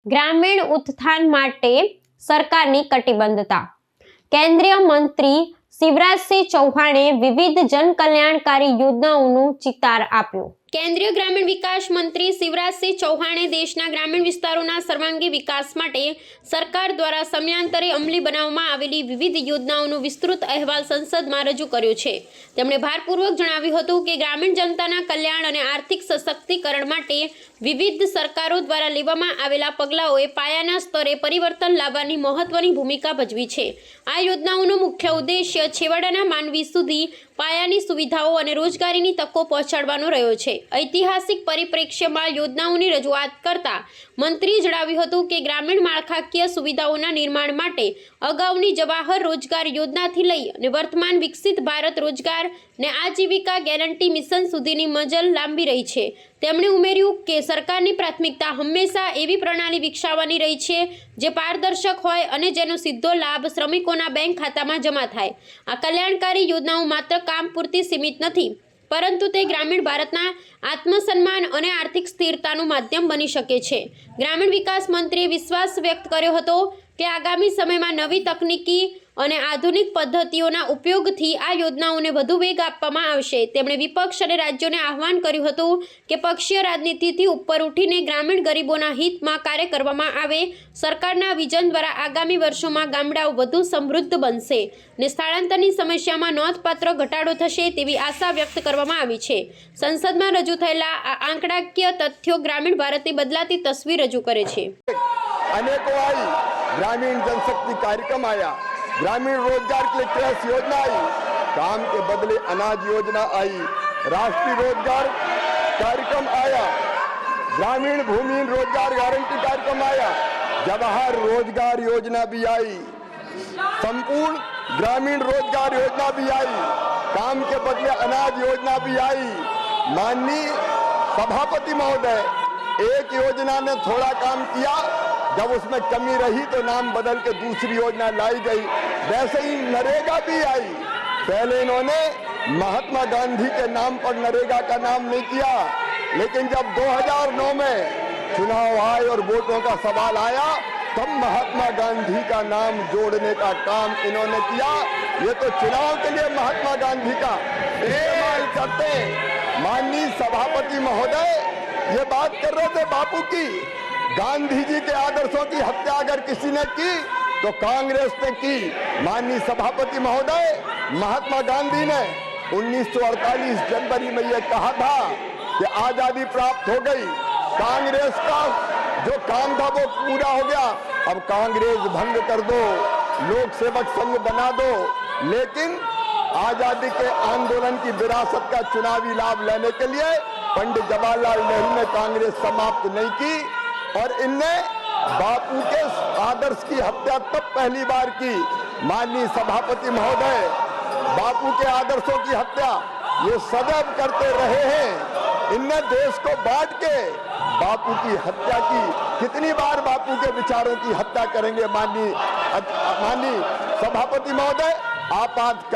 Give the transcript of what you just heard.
ગ્રામીણ ઉત્થાન માટે સરકારની કટિબદ્ધતા। કેન્દ્રીય મંત્રી શિવરાજસિંહ ચૌહાણે વિવિધ જનકલ્યાણકારી યોજનાઓનું ચિતાર આપ્યું। કેન્દ્રીય ગ્રામીણ વિકાસ મંત્રી શિવરાજસિંહ ચૌહાણે દેશના ગ્રામીણ વિસ્તારોના સર્વાંગી વિકાસ માટે સરકાર દ્વારા સમયાંતરે અમલી બનાવવામાં આવેલી વિવિધ યોજનાઓનો વિસ્તૃત અહેવાલ સંસદમાં રજૂ કર્યો છે। તેમણે ભારપૂર્વક જણાવ્યું હતું કે ગ્રામીણ જનતાના કલ્યાણ અને આર્થિક સશક્તિકરણ માટે વિવિધ સરકારો દ્વારા લેવામાં આવેલા પગલાઓએ પાયાના સ્તરે પરિવર્તન લાવવાની મહત્વની ભૂમિકા ભજવી છે। આ યોજનાઓનો મુખ્ય ઉદ્દેશ્ય છેવાડાના માનવી સુધી પાયાની સુવિધાઓ અને રોજગારીની તકો પહોંચાડવાનો રહ્યો છે। ઐતિહાસિક પરિપ્રેક્ષ્યમાં યોજનાઓની રજૂઆત કરતા મંત્રીએ જણાવ્યું હતું કે ગ્રામીણ માળખાકીય સુવિધાઓના નિર્માણ માટે અગાઉની જવાહર રોજગાર યોજનાથી લઈ અને વર્તમાન વિકસિત ભારત રોજગાર ને આજીવિકા ગેરંટી મિશન સુધીની મજલ લાંબી રહી છે। તેમણે ઉમેર્યું કે સરકારની પ્રાથમિકતા હંમેશા એવી પ્રણાલી વિકસાવવાની રહી છે જે પારદર્શક હોય અને જેનો સીધો લાભ શ્રમિકોના બેંક ખાતામાં જમા થાય। આ કલ્યાણકારી યોજનાઓ માત્ર કામ પૂરતી સીમિત નથી, પરંતુ તે ગ્રામીણ ભારતના આત્મસન્માન અને આર્થિક સ્થિરતાનું માધ્યમ બની શકે છે। ગ્રામીણ વિકાસ મંત્રીએ વિશ્વાસ વ્યક્ત કર્યો હતો કે આગામી સમયમાં નવી તકનીકી અને આધુનિક પદ્ધતિઓના ઉપયોગથી આ યોજનાઓને વધુ વેગ આપવામાં આવશે। તેમણે વિપક્ષ અને રાજ્યોને આહ્વાન કર્યું હતું કે પક્ષીય રાજનીતિથી ઉપર ઉઠીને ગ્રામીણ ગરીબોના હિતમાં કાર્ય કરવામાં આવે। સરકારના વિઝન દ્વારા આગામી વર્ષોમાં ગામડાઓ વધુ સમૃદ્ધ બનશે અને સ્થળાંતરની સમસ્યામાં નોંધપાત્ર ઘટાડો થશે તેવી આશા વ્યક્ત કરવામાં આવી છે। સંસદમાં રજૂ થયેલા આ આંકડાકીય તથ્યો ગ્રામીણ ભારતની બદલાતી તસવીર રજૂ કરે છે। अनेकों आई ग्रामीण जनशक्ति कार्यक्रम आया, ग्रामीण रोजगार के लिए ट्रस्ट योजना आई, काम के बदले अनाज योजना आई, राष्ट्रीय रोजगार कार्यक्रम आया, ग्रामीण भूमि रोजगार गारंटी कार्यक्रम आया, जवाहर रोजगार योजना भी आई, संपूर्ण ग्रामीण रोजगार योजना भी आई, काम के बदले अनाज योजना भी आई। माननीय सभापति महोदय, एक योजना ने थोड़ा काम किया, जब उसमें कमी रही तो नाम बदल के दूसरी योजना लाई गई। वैसे ही नरेगा भी आई। पहले इन्होंने महात्मा गांधी के नाम पर नरेगा का नाम नहीं किया, लेकिन जब 2009 में चुनाव आए और वोटों का सवाल आया तब महात्मा गांधी का नाम जोड़ने का काम इन्होंने किया। ये तो चुनाव के लिए महात्मा गांधी का इस्तेमाल करते। माननीय सभापति महोदय ये बात कर रहे थे बापू की, गांधी जी के आदर्शों की हत्या अगर किसी ने की तो कांग्रेस ने की। माननीय सभापति महोदय, महात्मा गांधी ने 1948 जनवरी में यह कहा था कि आजादी प्राप्त हो गई, कांग्रेस का जो काम था वो पूरा हो गया, अब कांग्रेस भंग कर दो, लोक सेवक संघ बना दो। लेकिन आजादी के आंदोलन की विरासत का चुनावी लाभ लेने के लिए पंडित जवाहरलाल नेहरू ने कांग्रेस समाप्त नहीं की और इनने बापू के आदर्श की हत्या तब पहली बार की। माननीय सभापति महोदय, बापू के आदर्शों की हत्या ये सदैव करते रहे हैं। इनने देश को बांट के बापू की हत्या की। कितनी बार बापू के विचारों की हत्या करेंगे माननीय सभापति महोदय? आपातकाल